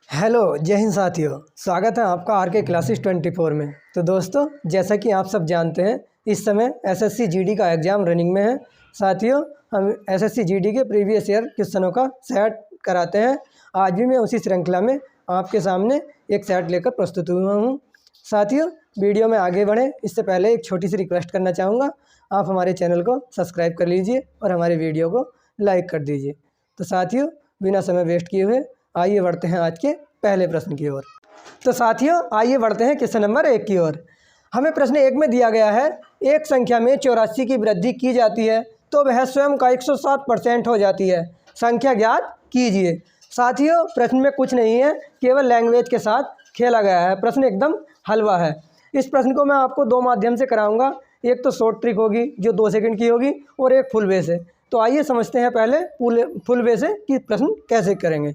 Hello जय हिंद साथियों, स्वागत है आपका आर के क्लासेस 24 में। तो दोस्तों, जैसा कि आप सब जानते हैं, इस समय एसएससी जीडी का एग्ज़ाम रनिंग में है। साथियों, हम एसएससी जीडी के प्रीवियस ईयर क्वेश्चनों का सेट कराते हैं। आज भी मैं उसी श्रृंखला में आपके सामने एक सेट लेकर प्रस्तुत हुआ हूँ। साथियों, वीडियो में आगे बढ़ें इससे पहले एक छोटी सी रिक्वेस्ट करना चाहूँगा। आप हमारे चैनल को सब्सक्राइब कर लीजिए और हमारे वीडियो को लाइक कर दीजिए। तो साथियों, बिना समय वेस्ट किए हुए आइए बढ़ते हैं आज के पहले प्रश्न की ओर। तो साथियों, आइए बढ़ते हैं क्वेश्चन नंबर 1 की ओर। हमें प्रश्न 1 में दिया गया है, एक संख्या में 84 की वृद्धि की जाती है तो वह स्वयं का 107% हो जाती है। संख्या ज्ञात कीजिए। साथियों, प्रश्न में कुछ नहीं है, केवल लैंग्वेज के साथ खेला गया है। प्रश्न एकदम हलवा है। इस प्रश्न को मैं आपको दो माध्यम से कराऊंगा। एक तो शॉर्ट ट्रिक होगी जो 2 सेकंड की होगी, और एक फुल वे से। तो आइए समझते हैं पहले फुल वे से कि प्रश्न कैसे करेंगे।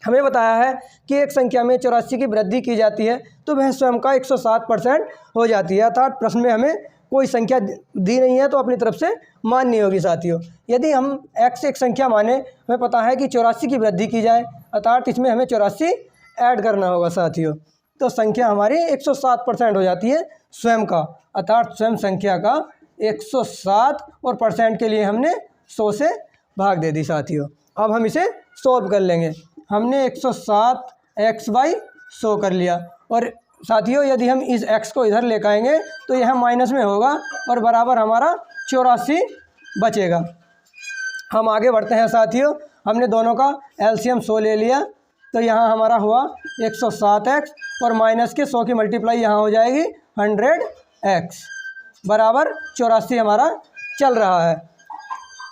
हमें बताया है कि एक संख्या में 84 की वृद्धि की जाती है तो वह स्वयं का 107% हो जाती है। अर्थात प्रश्न में हमें कोई संख्या दी नहीं है तो अपनी तरफ से माननी होगी। साथियों, यदि हम x एक संख्या माने, हमें पता है कि 84 की वृद्धि की जाए, अर्थात इसमें हमें 84 ऐड करना होगा। साथियों, तो संख्या हमारी 107% हो जाती है स्वयं का, अर्थात स्वयं संख्या का 107, और परसेंट के लिए हमने 100 से भाग दे दी। साथियों, अब हम इसे सॉल्व कर लेंगे। हमने 107 x/100 कर लिया, और साथियों यदि हम इस x को इधर लेकर आएंगे तो यह माइनस में होगा और बराबर हमारा 84 बचेगा। हम आगे बढ़ते हैं। साथियों, हमने दोनों का एलसीएम 100 ले लिया, तो यहाँ हमारा हुआ 107x, और माइनस के 100 की मल्टीप्लाई यहाँ हो जाएगी 100x, बराबर 84 हमारा चल रहा है।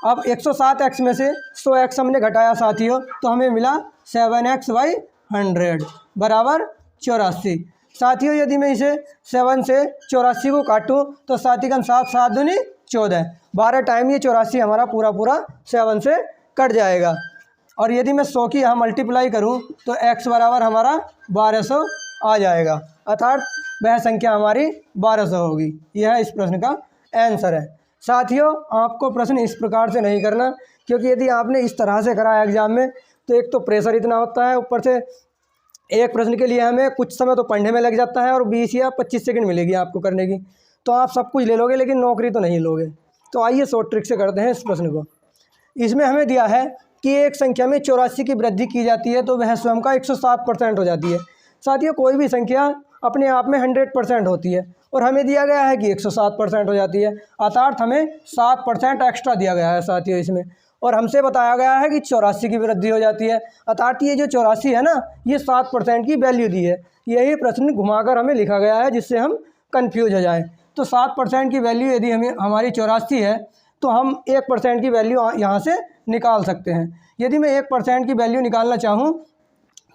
अब 107x में से 100x हमने घटाया साथियों, तो हमें मिला 7x/100 बराबर 84। साथियों, यदि मैं इसे 7 से 84 को काटूं तो 7 × 7 7 दूनी 14, 12 टाइम ये 84 हमारा पूरा 7 से कट जाएगा। और यदि मैं 100 की यहाँ मल्टीप्लाई करूँ तो x बराबर हमारा 1200 आ जाएगा, अर्थात वह संख्या हमारी 1200 होगी। यह इस प्रश्न का आंसर है। साथियों, आपको प्रश्न इस प्रकार से नहीं करना, क्योंकि यदि आपने इस तरह से करा एग्जाम में तो एक तो प्रेशर इतना होता है, ऊपर से एक प्रश्न के लिए हमें कुछ समय तो पढ़ने में लग जाता है और 20 या 25 सेकंड मिलेगी आपको करने की। तो आप सब कुछ ले लोगे लेकिन नौकरी तो नहीं लोगे। तो आइए शॉर्ट ट्रिक से करते हैं इस प्रश्न को। इसमें हमें दिया है कि एक संख्या में 84 की वृद्धि की जाती है तो वह स्वयं का 107% हो जाती है। साथियों, कोई भी संख्या अपने आप में 100% होती है, और हमें दिया गया है कि 107% हो जाती है, अर्थात हमें 7% एक्स्ट्रा दिया गया है साथियों इसमें। और हमसे बताया गया है कि 84 की वृद्धि हो जाती है, अर्थात ये जो 84 है ना, ये 7% की वैल्यू दी है। यही प्रश्न घुमाकर हमें लिखा गया है जिससे हम कन्फ्यूज हो जाएं। तो 7% की वैल्यू यदि हमारी 84 है तो हम 1% की वैल्यू यहाँ से निकाल सकते हैं। यदि मैं 1% की वैल्यू निकालना चाहूँ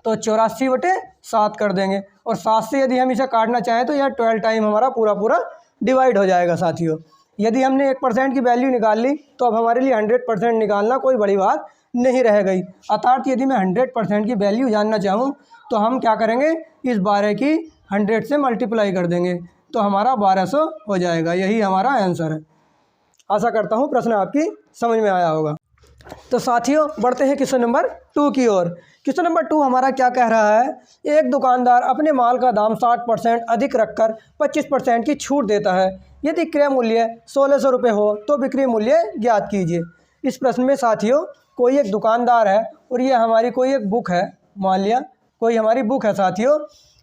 तो 84/7 कर देंगे, और 7 से यदि हम इसे काटना चाहें तो यह 12 टाइम हमारा पूरा डिवाइड हो जाएगा। साथियों, यदि हमने 1% की वैल्यू निकाल ली तो अब हमारे लिए 100% निकालना कोई बड़ी बात नहीं रह गई। अर्थात यदि मैं 100% की वैल्यू जानना चाहूँ तो हम क्या करेंगे, इस 12 की 100 से मल्टीप्लाई कर देंगे तो हमारा 1200 हो जाएगा। यही हमारा आंसर है। आशा करता हूँ प्रश्न आपकी समझ में आया होगा। तो साथियों, बढ़ते हैं क्वेश्चन नंबर 2 की ओर। क्वेश्चन नंबर 2 हमारा क्या कह रहा है, एक दुकानदार अपने माल का दाम 60% अधिक रखकर 25% की छूट देता है। यदि क्रय मूल्य 1600 रुपये हो तो बिक्री मूल्य ज्ञात कीजिए। इस प्रश्न में साथियों, कोई एक दुकानदार है और ये हमारी कोई एक बुक है, मान लिया कोई हमारी बुक है साथियों।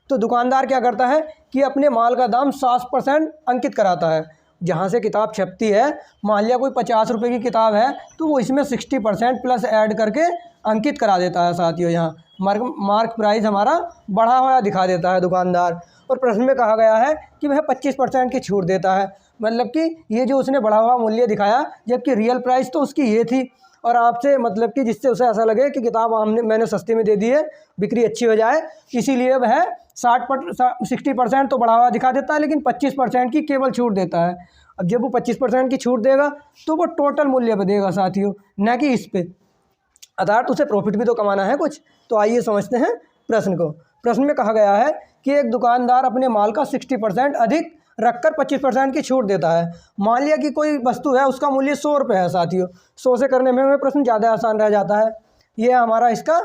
तो दुकानदार क्या करता है कि अपने माल का दाम 60% अंकित कराता है। जहाँ से किताब छपती है, मान लिया कोई 50 रुपये की किताब है तो वो इसमें 60% प्लस ऐड करके अंकित करा देता है साथियों। यहाँ मार्क प्राइस हमारा बढ़ा हुआ दिखा देता है दुकानदार। और प्रश्न में कहा गया है कि वह 25% की छूट देता है, मतलब कि ये जो उसने बढ़ा हुआ मूल्य दिखाया, जबकि रियल प्राइस तो उसकी ये थी। और आपसे मतलब कि जिससे उसे ऐसा लगे कि किताब मैंने सस्ती में दे दी है, बिक्री अच्छी हो जाए, इसीलिए वह 60% तो बढ़ावा दिखा देता है, लेकिन 25% की केवल छूट देता है। अब जब वो 25% की छूट देगा तो वो टोटल मूल्य पे देगा साथियों, न कि इस पे। अर्थात उसे प्रॉफिट भी तो कमाना है कुछ। तो आइए समझते हैं प्रश्न को। प्रश्न में कहा गया है कि एक दुकानदार अपने माल का 60% अधिक रखकर 25% की छूट देता है। मान लिया कि कोई वस्तु है, उसका मूल्य 100 रुपये है साथियों। 100 से करने में हमें प्रश्न ज़्यादा आसान रह जाता है। ये हमारा इसका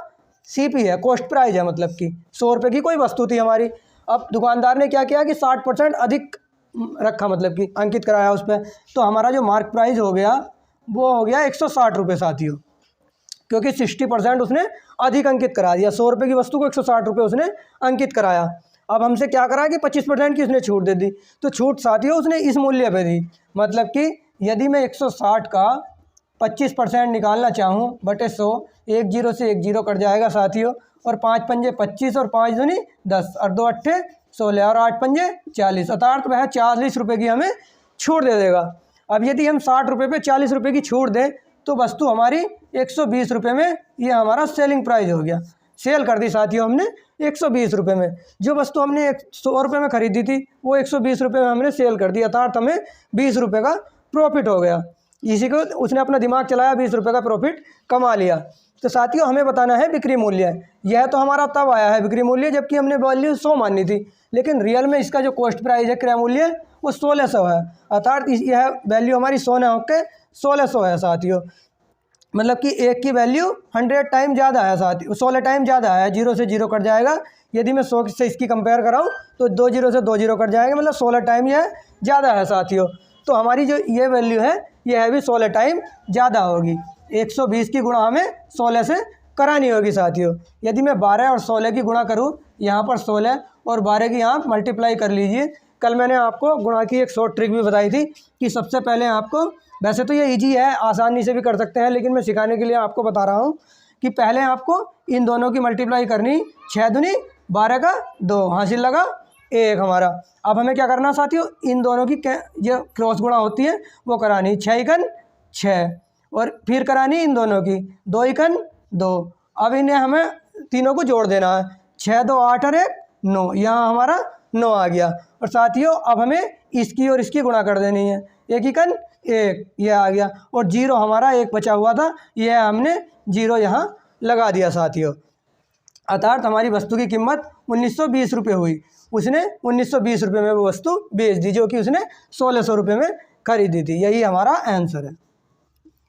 CP है, कॉस्ट प्राइस है, मतलब कि 100 रुपये की कोई वस्तु थी हमारी। अब दुकानदार ने क्या किया कि 60% अधिक रखा, मतलब कि अंकित कराया उस पर, तो हमारा जो मार्क प्राइस हो गया वो हो गया 160 रुपये साथियों, क्योंकि 60% उसने अधिक अंकित करा दिया। 100 रुपये की वस्तु को 160 रुपये उसने अंकित कराया। अब हमसे क्या करा कि 25% की उसने छूट दे दी, तो छूट साथियों उसने इस मूल्य पे दी, मतलब कि यदि मैं 160 का 25% निकालना चाहूँ बटे 100, 1 जीरो से 1 जीरो कट जाएगा साथियों, और 5 पंजे 25 और 5 दूनी 10 और 2 अट्ठे 16 और 8 पंजे 40, अर्थात वह 40 रुपये की हमें छूट दे देगा। अब यदि हम 60 रुपये पे 40 रुपये की छूट दें तो वस्तु हमारी 120 रुपये में, ये हमारा सेलिंग प्राइस हो गया। सेल कर दी साथियों हमने 120 रुपये में। जो वस्तु हमने 100 रुपये में खरीदी थी वो 120 रुपये में हमने सेल कर दी, अर्थात हमें 20 रुपये का प्रॉफिट हो गया। इसी को उसने अपना दिमाग चलाया, 20 रुपये का प्रॉफिट कमा लिया। तो साथियों हमें बताना है बिक्री मूल्य। यह तो हमारा तब आया है बिक्री मूल्य जबकि हमने वैल्यू 100 मानी थी, लेकिन रियल में इसका जो कॉस्ट प्राइस है, क्रय मूल्य, वो 1600 है, अर्थात यह वैल्यू हमारी 100 न होकर 1600 है साथियों। मतलब कि एक की वैल्यू 100 टाइम ज़्यादा है साथियों, 16 टाइम ज़्यादा है। जीरो से जीरो कट जाएगा, यदि मैं 100 से इसकी कंपेयर कराऊँ तो 2 जीरो से 2 जीरो कट जाएगा, मतलब 16 टाइम यह ज़्यादा है साथियों। तो हमारी जो ये वैल्यू है यह भी 16 टाइम ज़्यादा होगी। 120 की गुणा हमें 16 से करानी होगी साथियों। यदि मैं 12 और 16 की गुणा करूँ, यहाँ पर 16 और 12 की यहाँ मल्टीप्लाई कर लीजिए। कल मैंने आपको गुणा की एक शॉर्ट ट्रिक भी बताई थी कि सबसे पहले आपको, वैसे तो ये इजी है, आसानी से भी कर सकते हैं, लेकिन मैं सिखाने के लिए आपको बता रहा हूँ कि पहले आपको इन दोनों की मल्टीप्लाई करनी, 6 दूनी 12 का 2, हासिल लगा 1 हमारा। अब हमें क्या करना साथियों, इन दोनों की जो क्रॉस गुणा होती है वो करानी, 6 एकन 6, और फिर करानी इन दोनों की 2 एकन 2। अब इन्हें हमें तीनों को जोड़ देना है, 6 2 8 और 1 9, यहाँ हमारा 9 आ गया। और साथियों अब हमें इसकी और इसकी गुणा कर देनी है, 1 एकन 1, यह आ गया, और जीरो हमारा 1 बचा हुआ था, यह हमने जीरो यहाँ लगा दिया साथियों। अर्थात हमारी वस्तु की कीमत 1920 रुपये हुई। उसने 1920 रुपये में वो वस्तु बेच दी, जो कि उसने 1600 रुपये में खरीदी थी। यही हमारा आंसर है।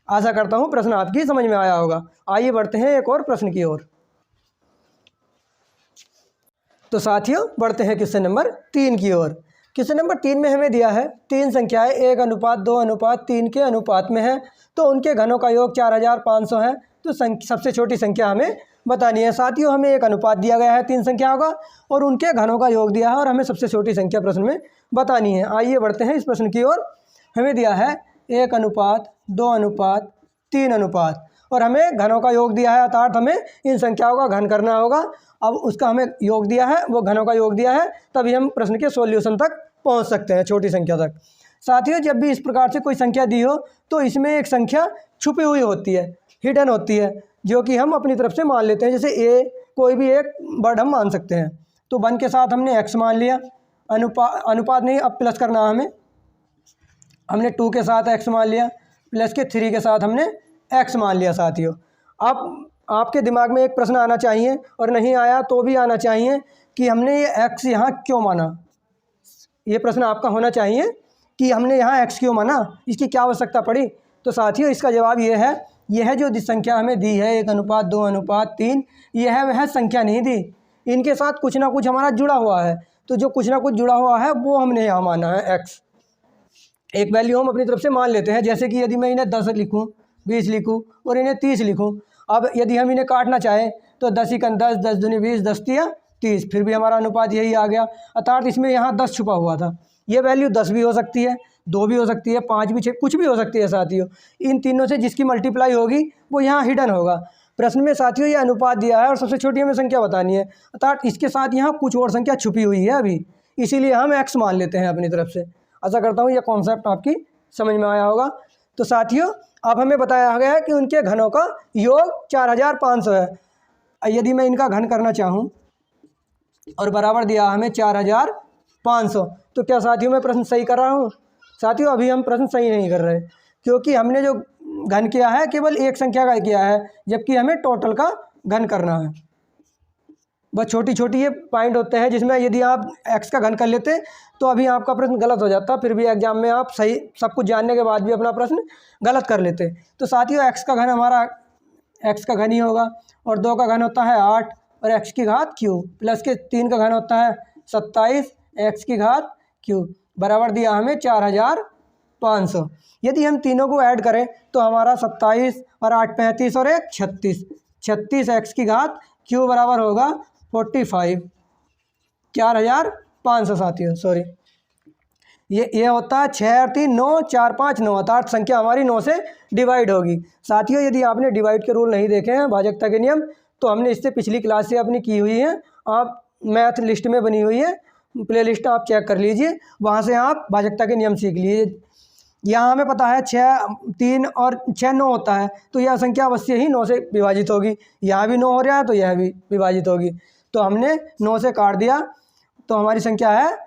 आशा करता हूँ प्रश्न आपकी समझ में आया होगा। आइए बढ़ते हैं एक और प्रश्न की ओर। तो साथियों बढ़ते हैं क्वेश्चन नंबर 3 की ओर। क्वेश्चन नंबर 3 में हमें दिया है 3 संख्याएं 1:2:3 के अनुपात में है, तो उनके घनों का योग 4500 है। तो सबसे छोटी संख्या हमें बतानी है साथियों। हमें एक अनुपात दिया गया है 3 संख्याओं का और उनके घनों का योग दिया है, और हमें सबसे छोटी संख्या प्रश्न में बतानी है। आइए बढ़ते हैं इस प्रश्न की ओर। हमें दिया है 1:2:3 अनुपात, और हमें घनों का योग दिया है, अर्थात हमें इन संख्याओं का घन करना होगा। अब उसका हमें योग दिया है, वो घनों का योग दिया है, तभी हम प्रश्न के सॉल्यूशन तक पहुंच सकते हैं, छोटी संख्या तक। साथियों जब भी इस प्रकार से कोई संख्या दी हो तो इसमें एक संख्या छुपी हुई होती है, हिडन होती है, जो कि हम अपनी तरफ से मान लेते हैं। जैसे ए, कोई भी एक वर्ड हम मान सकते हैं। तो 1 के साथ हमने x मान लिया, अनुपात नहीं, अब प्लस करना है हमने 2 के साथ x मान लिया, प्लस के 3 के साथ हमने x मान लिया साथियों। अब आपके दिमाग में एक प्रश्न आना चाहिए, और नहीं आया तो भी आना चाहिए, कि हमने ये x यहाँ क्यों माना। ये प्रश्न आपका होना चाहिए कि हमने यहाँ x क्यों माना, इसकी क्या आवश्यकता पड़ी। तो साथियों इसका जवाब ये है, यह जो संख्या हमें दी है 1:2:3, यह वह संख्या नहीं दी, इनके साथ कुछ ना कुछ हमारा जुड़ा हुआ है। तो जो कुछ ना कुछ जुड़ा हुआ है वो हमने यहाँ माना है x। एक वैल्यू हम अपनी तरफ से मान लेते हैं, जैसे कि यदि मैं इन्हें 10 लिखूँ, 20 लिखूँ और इन्हें 30 लिखूँ। अब यदि हम इन्हें काटना चाहें तो 10 एकन 10, 10 दूनी 20, 10 तिया 30, फिर भी हमारा अनुपात यही आ गया। अर्थात इसमें यहाँ 10 छुपा हुआ था। ये वैल्यू 10 भी हो सकती है, 2 भी हो सकती है, 5 भी, 6, कुछ भी हो सकती है साथियों। इन तीनों से जिसकी मल्टीप्लाई होगी वो यहाँ हिडन होगा। प्रश्न में साथियों ये अनुपात दिया है और सबसे छोटी हमें संख्या बतानी है, अर्थात इसके साथ यहाँ कुछ और संख्या छुपी हुई है अभी, इसीलिए हम x मान लेते हैं अपनी तरफ से। आशा करता हूँ यह कॉन्सेप्ट आपकी समझ में आया होगा। तो साथियों अब हमें बताया गया है कि उनके घनों का योग 4500 है। यदि मैं इनका घन करना चाहूँ और बराबर दिया हमें 4500, तो क्या साथियों मैं प्रश्न सही कर रहा हूँ। साथियों अभी हम प्रश्न सही नहीं कर रहे, क्योंकि हमने जो घन किया है केवल एक संख्या का किया है, जबकि हमें टोटल का घन करना है। बस छोटी छोटी ये पॉइंट होते हैं जिसमें यदि आप x का घन कर लेते तो अभी आपका प्रश्न गलत हो जाता, फिर भी एग्जाम में आप सही सब कुछ जानने के बाद भी अपना प्रश्न गलत कर लेते। तो साथियों x का घन हमारा एक्स का घन ही होगा, और 2 का घन होता है 8 और एक्स की घात क्यूब, प्लस के 3 का घन होता है 27 एक्स की घात क्यूब, बराबर दिया हमें 4500। यदि हम तीनों को ऐड करें तो हमारा 27 और 8 35 और 1 36, 36 एक्स की घात क्यूब बराबर होगा 45, 4500 साथियों, सॉरी ये होता है 6 और 3 9 4 5 9, अर्थात संख्या हमारी 9 से डिवाइड होगी। साथियों यदि आपने डिवाइड के रूल नहीं देखे हैं, भाजकता के नियम, तो हमने इससे पिछली क्लास से अपनी की हुई है, आप मैथ लिस्ट में बनी हुई है, प्ले लिस्ट आप चेक कर लीजिए, वहाँ से आप भाजकता के नियम सीख लीजिए। यहाँ हमें पता है 6 3 और 6 9 होता है, तो यह संख्या अवश्य ही 9 से विभाजित होगी, यहाँ भी 9 हो रहा है तो यह भी विभाजित होगी, तो हमने 9 से काट दिया, तो हमारी संख्या है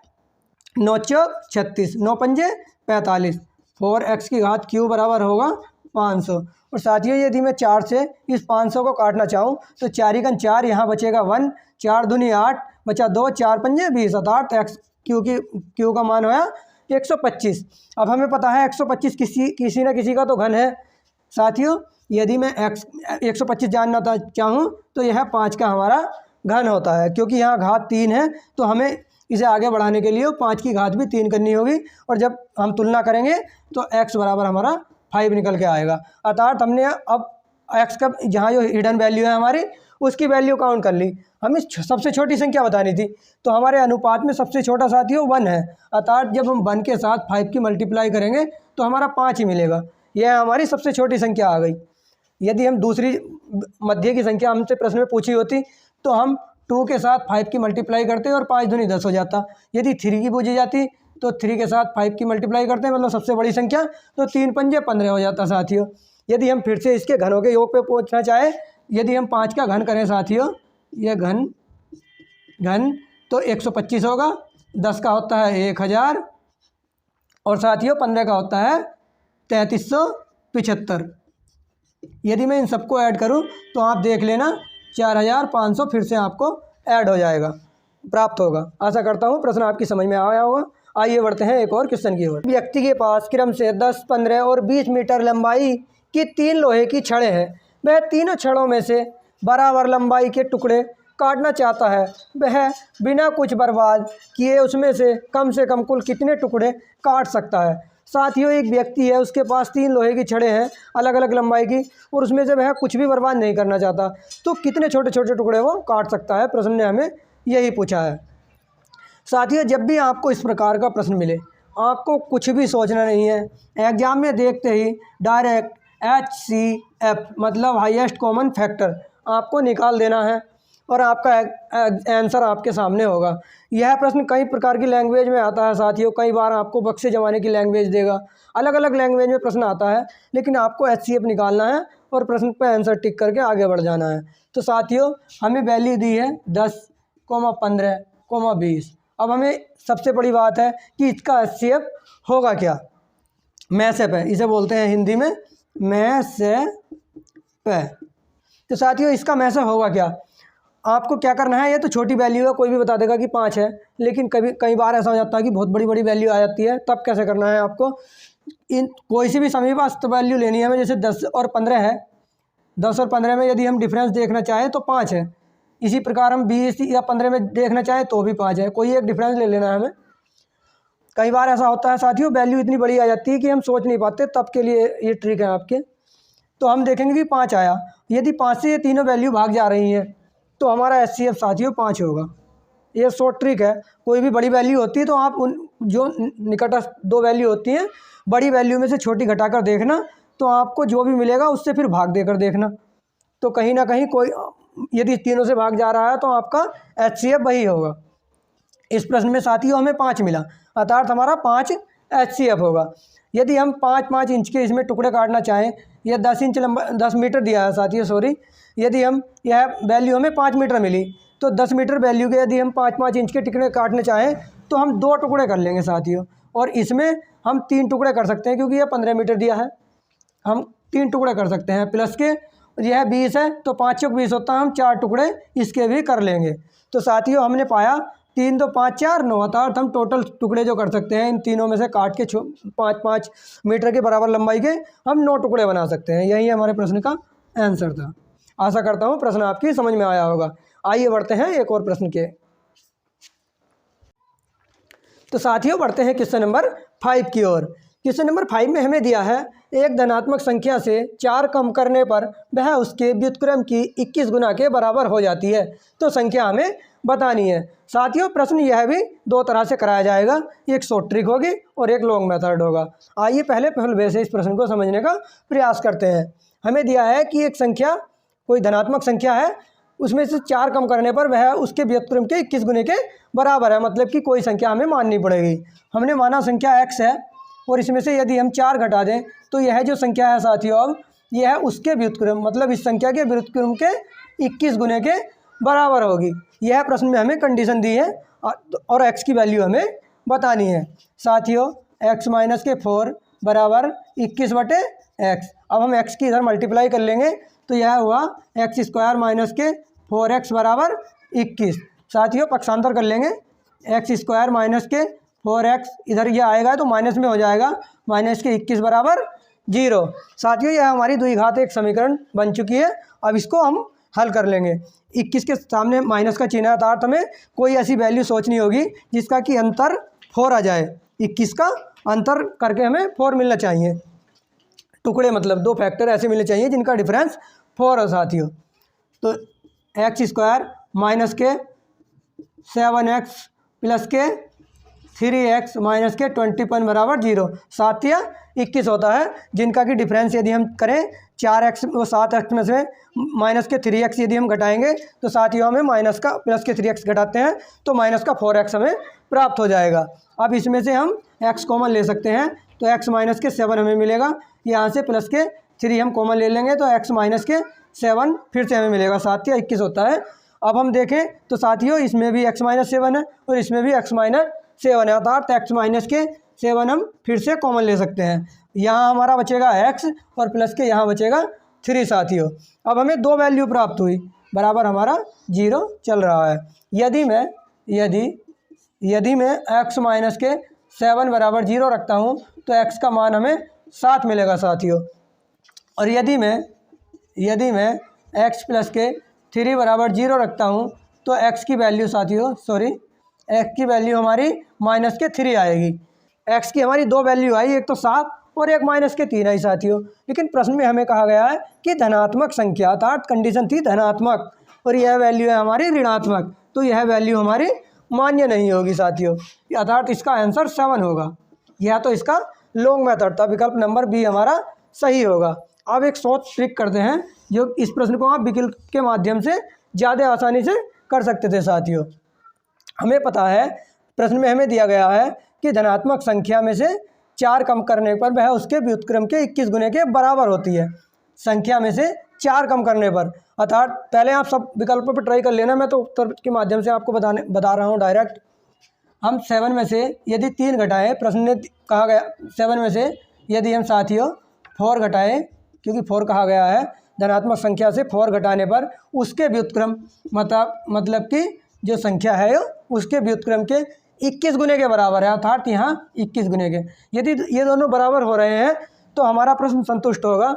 9 चौक 36, 9 पंजे 45, 4 एक्स की घात क्यूब बराबर होगा 500। और साथियों यदि मैं 4 से इस 500 को काटना चाहूँ तो 4 ही 4, यहाँ बचेगा 1, 4 दूनी 8 बचा 2, 4 पंजे 20, अर्थात एक्स क्यू का मान होया 125। अब हमें पता है 125 किसी न किसी का तो घन है। साथियों यदि मैं एक्स 125 जानना चाहूँ तो यह 5 का हमारा घन होता है, क्योंकि यहाँ घात 3 है, तो हमें इसे आगे बढ़ाने के लिए 5 की घात भी 3 करनी होगी, और जब हम तुलना करेंगे तो x बराबर हमारा 5 निकल के आएगा। अर्थात हमने अब x का जहाँ जो हिडन वैल्यू है हमारी, उसकी वैल्यू काउंट कर ली। हमें सबसे छोटी संख्या बतानी थी, तो हमारे अनुपात में सबसे छोटा साथियों 1 है, अर्थात जब हम 1 के साथ 5 की मल्टीप्लाई करेंगे तो हमारा 5 ही मिलेगा। यह हमारी सबसे छोटी संख्या आ गई। यदि हम दूसरी मध्य की संख्या हमसे प्रश्न में पूछी होती तो हम 2 के साथ 5 की मल्टीप्लाई करते और 5 दूनी 10 हो जाता। यदि 3 की पूछी जाती तो 3 के साथ 5 की मल्टीप्लाई करते हैं, मतलब सबसे बड़ी संख्या, तो 3 पंजे 15 हो जाता साथियों। यदि हम फिर से इसके घनों के योग पे पहुंचना चाहे, यदि हम 5 का घन करें साथियों, यह घन तो 125 होगा, 10 का होता है 1000 और साथियों 15 का होता है 3375। यदि मैं इन सबको ऐड करूं तो आप देख लेना 4500 फिर से आपको ऐड हो जाएगा, प्राप्त होगा। आशा करता हूं प्रश्न आपकी समझ में आया होगा। आइए बढ़ते हैं एक और क्वेश्चन की ओर। व्यक्ति के पास क्रम से 10, 15 और 20 मीटर लंबाई की 3 लोहे की छड़ें हैं। वह तीनों छड़ों में से बराबर लंबाई के टुकड़े काटना चाहता है। वह बिना कुछ बर्बाद किए उसमें से कम कुल कितने टुकड़े काट सकता है। साथियों एक व्यक्ति है, उसके पास 3 लोहे की छड़ें हैं अलग अलग लंबाई की, और उसमें से वह कुछ भी बर्बाद नहीं करना चाहता, तो कितने छोटे छोटे टुकड़े वो काट सकता है। प्रश्न ने हमें यही पूछा है। साथियों जब भी आपको इस प्रकार का प्रश्न मिले, आपको कुछ भी सोचना नहीं है, एग्जाम में देखते ही डायरेक्ट HCF मतलब हाईएस्ट कॉमन फैक्टर आपको निकाल देना है और आपका आंसर आपके सामने होगा। यह प्रश्न कई प्रकार की लैंग्वेज में आता है साथियों, कई बार आपको बक्से ज़माने की लैंग्वेज देगा, अलग अलग लैंग्वेज में प्रश्न आता है, लेकिन आपको HCF निकालना है और प्रश्न पर आंसर टिक करके आगे बढ़ जाना है। तो साथियों हमें वैल्यू दी है 10, 15, 20। अब हमें सबसे बड़ी बात है कि इसका HCF होगा क्या। मैसेप है, इसे बोलते हैं हिंदी में मैसेप है। तो साथियों इसका मैसेप होगा क्या, आपको क्या करना है, ये तो छोटी वैल्यू है, कोई भी बता देगा कि 5 है, लेकिन कई बार ऐसा हो जाता है कि बहुत बड़ी बड़ी वैल्यू आ जाती है, तब कैसे करना है आपको, इन कोई सी भी समीपस्थ वैल्यू लेनी है हमें। जैसे 10 और 15 है, 10 और 15 में यदि हम डिफरेंस देखना चाहें तो 5 है। इसी प्रकार हम 20 या 15 में देखना चाहें तो भी 5 है, कोई एक डिफरेंस ले लेना है हमें। कई बार ऐसा होता है साथियों वैल्यू इतनी बड़ी आ जाती है कि हम सोच नहीं पाते, तब के लिए ये ट्रिक है आपके। तो हम देखेंगे कि 5 आया, यदि 5 से ये तीनों वैल्यू भाग जा रही हैं तो हमारा HCF साथियों 5 होगा। ये शॉर्ट ट्रिक है। कोई भी बड़ी वैल्यू होती है तो आप उन जो निकटस्थ 2 वैल्यू होती हैं, बड़ी वैल्यू में से छोटी घटाकर देखना, तो आपको जो भी मिलेगा उससे फिर भाग देकर देखना, तो कहीं ना कहीं कोई यदि तीनों से भाग जा रहा है तो आपका HCF वही होगा। इस प्रश्न में साथियों हमें 5 मिला, अर्थात हमारा 5 HCF होगा। यदि हम 5-5 इंच के इसमें टुकड़े काटना चाहें, यह 10 इंच लंबा 10 मीटर दिया है साथियों, सॉरी, यदि हम यह वैल्यू हमें 5 मीटर मिली, तो 10 मीटर वैल्यू के यदि हम 5-5 इंच के टुकड़े काटने चाहें तो हम 2 टुकड़े कर लेंगे साथियों, और इसमें हम 3 टुकड़े कर सकते हैं, क्योंकि यह 15 मीटर दिया है, हम 3 टुकड़े कर सकते हैं। प्लस के यह 20 है तो 5 चौक 20 होता है, हम 4 टुकड़े इसके भी कर लेंगे। तो साथियों हमने पाया 3 2 5 4 9, अर्थात हम टोटल टुकड़े जो कर सकते हैं इन तीनों में से काट के 5-5 मीटर के बराबर लंबाई के हम 9 टुकड़े बना सकते हैं। यही हमारे प्रश्न का आंसर था। आशा करता हूँ प्रश्न आपकी समझ में आया होगा। आइए बढ़ते हैं एक और प्रश्न के। तो साथियों बढ़ते हैं क्वेश्चन नंबर 5 की ओर। क्वेश्चन नंबर 5 में हमें दिया है एक धनात्मक संख्या से 4 कम करने पर वह उसके व्युत्क्रम की 21 गुना के बराबर हो जाती है। तो संख्या हमें बतानी है। साथियों प्रश्न यह भी दो तरह से कराया जाएगा, एक शॉर्ट ट्रिक होगी और एक लॉन्ग मेथड होगा। आइए पहले वे से इस प्रश्न को समझने का प्रयास करते हैं। हमें दिया है कि एक संख्या कोई धनात्मक संख्या है, उसमें से 4 कम करने पर वह उसके व्युत्क्रम के 21 गुने के बराबर है। मतलब कि कोई संख्या हमें माननी पड़ेगी। हमने माना संख्या x है और इसमें से यदि हम 4 घटा दें तो यह जो संख्या है साथियों अब यह उसके व्युत्क्रम मतलब इस संख्या के व्युत्क्रम के 21 गुने के बराबर होगी। यह प्रश्न में हमें कंडीशन दी है और x की वैल्यू हमें बतानी है। साथियों x माइनस के 4 बराबर 21/x। अब हम x की इधर मल्टीप्लाई कर लेंगे तो यह हुआ x स्क्वायर माइनस के 4x बराबर 21। साथियों पक्षांतर कर लेंगे, x स्क्वायर माइनस के 4x इधर ये आएगा तो माइनस में हो जाएगा, माइनस के 21 बराबर 0। साथियों यह हमारी द्विघात एक समीकरण बन चुकी है। अब इसको हम हल कर लेंगे। 21 के सामने माइनस का चिन्ह है अर्थात हमें कोई ऐसी वैल्यू सोचनी होगी जिसका कि अंतर 4 आ जाए। 21 का अंतर करके हमें 4 मिलना चाहिए, टुकड़े मतलब 2 फैक्टर ऐसे मिलने चाहिए जिनका डिफरेंस 4 हो साथियों। तो x स्क्वायर माइनस के 7x प्लस के 3x माइनस के 21 बराबर 0। 7 या 21 होता है जिनका कि डिफरेंस यदि हम करें 4x वो 7x में से माइनस के 3x यदि हम घटाएंगे तो साथियों हमें माइनस का प्लस के 3x घटाते हैं तो माइनस का 4x हमें प्राप्त हो जाएगा। अब इसमें से हम x कॉमन ले सकते हैं तो x माइनस के 7 हमें मिलेगा। यहाँ से प्लस के 3 हम कॉमन ले लेंगे तो x माइनस के 7 फिर से हमें मिलेगा। 7 या 21 होता है। अब हम देखें तो साथियों इसमें भी x माइनस 7 है और इसमें भी x माइनस 7 है अर्थात x माइनस के 7 हम फिर से कॉमन ले सकते हैं। यहाँ हमारा बचेगा x और प्लस के यहाँ बचेगा 3 साथियों। अब हमें 2 वैल्यू प्राप्त हुई, बराबर हमारा 0 चल रहा है। यदि मैं x माइनस के 7 बराबर 0 रखता हूँ तो x का मान हमें 7 मिलेगा साथियों। और यदि मैं x प्लस के 3 बराबर 0 रखता हूँ तो x की वैल्यू साथियों x की वैल्यू हमारी माइनस के 3 आएगी। x की हमारी 2 वैल्यू आई, एक तो 7 और एक माइनस के 3 आई साथियों। लेकिन प्रश्न में हमें कहा गया है कि धनात्मक संख्या अर्थात कंडीशन थी धनात्मक और यह वैल्यू है हमारी ऋणात्मक, तो यह वैल्यू हमारी मान्य नहीं होगी साथियों। अर्थात इसका आंसर 7 होगा। यह तो इसका लॉन्ग मेथड था, विकल्प नंबर बी हमारा सही होगा। अब एक शॉर्ट ट्रिक करते हैं जो इस प्रश्न को आप विकल्प के माध्यम से ज़्यादा आसानी से कर सकते थे साथियों। हमें पता है प्रश्न में हमें दिया गया है कि धनात्मक संख्या में से 4 कम करने पर वह उसके व्युत्क्रम के 21 गुने के बराबर होती है। संख्या में से 4 कम करने पर अर्थात पहले आप सब विकल्पों पर ट्राई कर लेना, मैं तो उत्तर के माध्यम से आपको बता रहा हूँ डायरेक्ट। हम 7 में से यदि 3 घटाएं, प्रश्न ने कहा गया 7 में से यदि हम साथियों 4 घटाएं, क्योंकि 4 कहा गया है धनात्मक संख्या से 4 घटाने पर उसके व्युत्क्रम मतलब कि जो संख्या है उसके व्युत्क्रम के 21 गुने के बराबर है अर्थात यहाँ 21 गुने के। यदि ये दोनों बराबर हो रहे हैं तो हमारा प्रश्न संतुष्ट होगा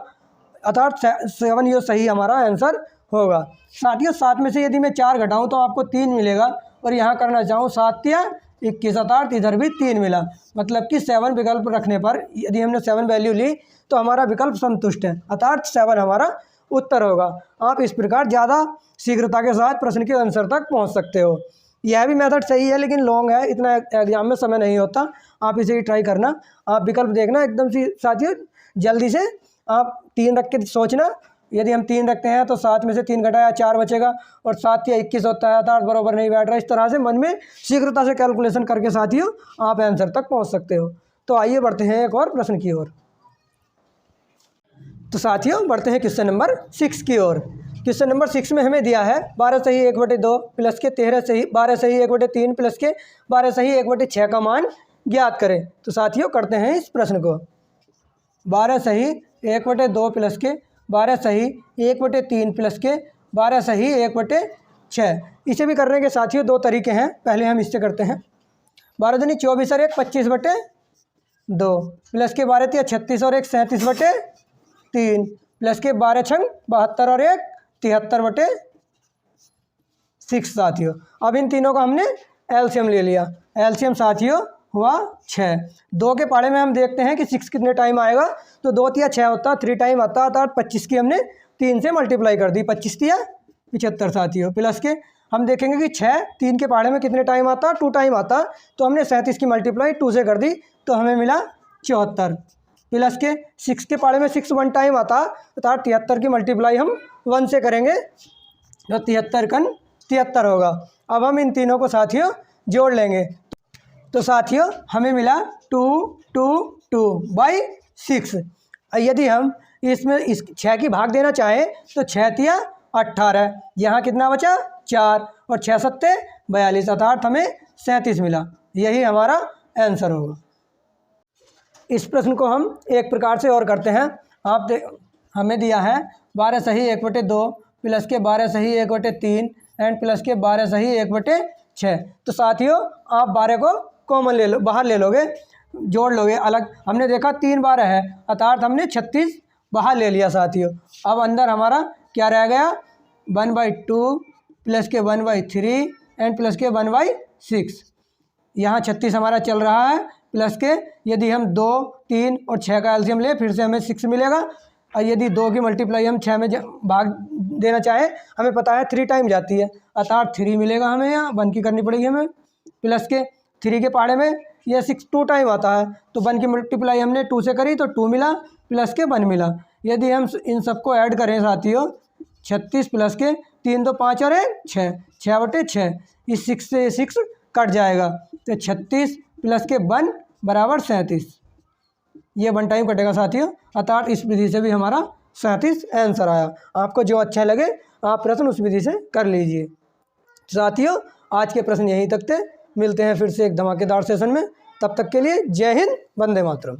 अर्थात 7 ये सही हमारा आंसर होगा। साथियों 7 में से यदि मैं 4 घटाऊँ तो आपको 3 मिलेगा और यहाँ करना चाहूँ 7 या 21 अर्थात इधर भी 3 मिला। मतलब कि 7 विकल्प रखने पर यदि हमने 7 वैल्यू ली तो हमारा विकल्प संतुष्ट है अर्थात 7 हमारा उत्तर होगा। आप इस प्रकार ज़्यादा शीघ्रता के साथ प्रश्न के आंसर तक पहुँच सकते हो। यह भी मेथड सही है लेकिन लॉन्ग है, इतना एग्जाम में समय नहीं होता। आप इसे ही ट्राई करना, आप विकल्प देखना एकदम से साथियों जल्दी से। आप 3 रख के सोचना, यदि हम 3 रखते हैं तो 7 में से 3 घटाया 4 बचेगा और 7 या 21 होता है अर्थात बराबर नहीं बैठ रहा। इस तरह से मन में शीघ्रता से कैलकुलेशन करके साथियों आप आंसर तक पहुँच सकते हो। तो आइए बढ़ते हैं एक और प्रश्न की ओर। तो साथियों बढ़ते हैं क्वेश्चन नंबर 6 की ओर। क्वेश्चन नंबर 6 में हमें दिया है 12 सही 1/2 प्लस के 13 सही 12 सही 1/3 प्लस के 12 सही 1/6 का मान ज्ञात करें। तो साथियों करते हैं इस प्रश्न को। 12 सही 1/2 प्लस के 12 सही 1/3 प्लस के 12 सही 1/6। इसे भी करने के साथियों 2 तरीके हैं। पहले हम इससे करते हैं 12 दूनी 24 और 1 25/2 प्लस के 12 3 36 और 1 37/3 प्लस के 12 छंग 72 और 1 73/6 साथियों। अब इन तीनों का हमने एलसीएम ले लिया। एलसीएम साथियों हुआ 6। 2 के पहाड़े में हम देखते हैं कि 6 कितने टाइम आएगा, तो 2 तिया 6 होता, 3 टाइम आता, अर्थात 25 की हमने 3 से मल्टीप्लाई कर दी, 25 तिया 75 साथियों। प्लस के हम देखेंगे कि 6 3 के पहाड़े में कितने टाइम आता, 2 टाइम आता, तो हमने 37 की मल्टीप्लाई 2 से कर दी, तो हमें मिला 74। प्लस के 6 के पहाड़े में 6 1 टाइम आता, अर्थात 73 की मल्टीप्लाई हम 1 से करेंगे, तो 73 कन 73 होगा। अब हम इन तीनों को साथियों जोड़ लेंगे, तो साथियों हमें मिला 2 2 2/6। यदि हम इसमें इस 6 की भाग देना चाहें तो 6 तिया 18, यहाँ कितना बचा 4 और 6 सत्ते 42, अर्थात हमें 37 मिला। यही हमारा आंसर होगा। इस प्रश्न को हम एक प्रकार से और करते हैं। हमें दिया है 12 सही 1/2 प्लस के 12 सही 1/3 एंड प्लस के 12 सही 1/6। तो साथियों आप 12 को कॉमन ले लो, बाहर ले लोगे, जोड़ लोगे अलग। हमने देखा 3 12 है, अर्थात हमने 36 बाहर ले लिया साथियों। अब अंदर हमारा क्या रह गया 1/2 प्लस के 1/3 एंड प्लस के 1/6। यहाँ 36 हमारा चल रहा है, प्लस के यदि हम 2 3 और 6 का एलसीएम ले फिर से हमें 6 मिलेगा। और यदि 2 की मल्टीप्लाई हम 6 में भाग देना चाहें, हमें पता है 3 टाइम जाती है, अर्थात 3 मिलेगा हमें, यहाँ 1 की करनी पड़ेगी हमें। प्लस के 3 के पहाड़े में यह 6 2 टाइम आता है, तो 1 की मल्टीप्लाई हमने 2 से करी तो 2 मिला, प्लस के 1 मिला। यदि हम इन सबको ऐड करें साथियों, 36 प्लस के 3 2 5 और 6 6/6, इस 6 से 6 कट जाएगा, तो 36 प्लस के 1 बराबर 37। ये 1 टाइम कटेगा साथियों, अर्थात इस विधि से भी हमारा 37 आंसर आया। आपको जो अच्छा लगे आप प्रश्न उस विधि से कर लीजिए। साथियों आज के प्रश्न यहीं तक थे, मिलते हैं फिर से एक धमाकेदार सेशन में। तब तक के लिए जय हिंद, वंदे मातरम।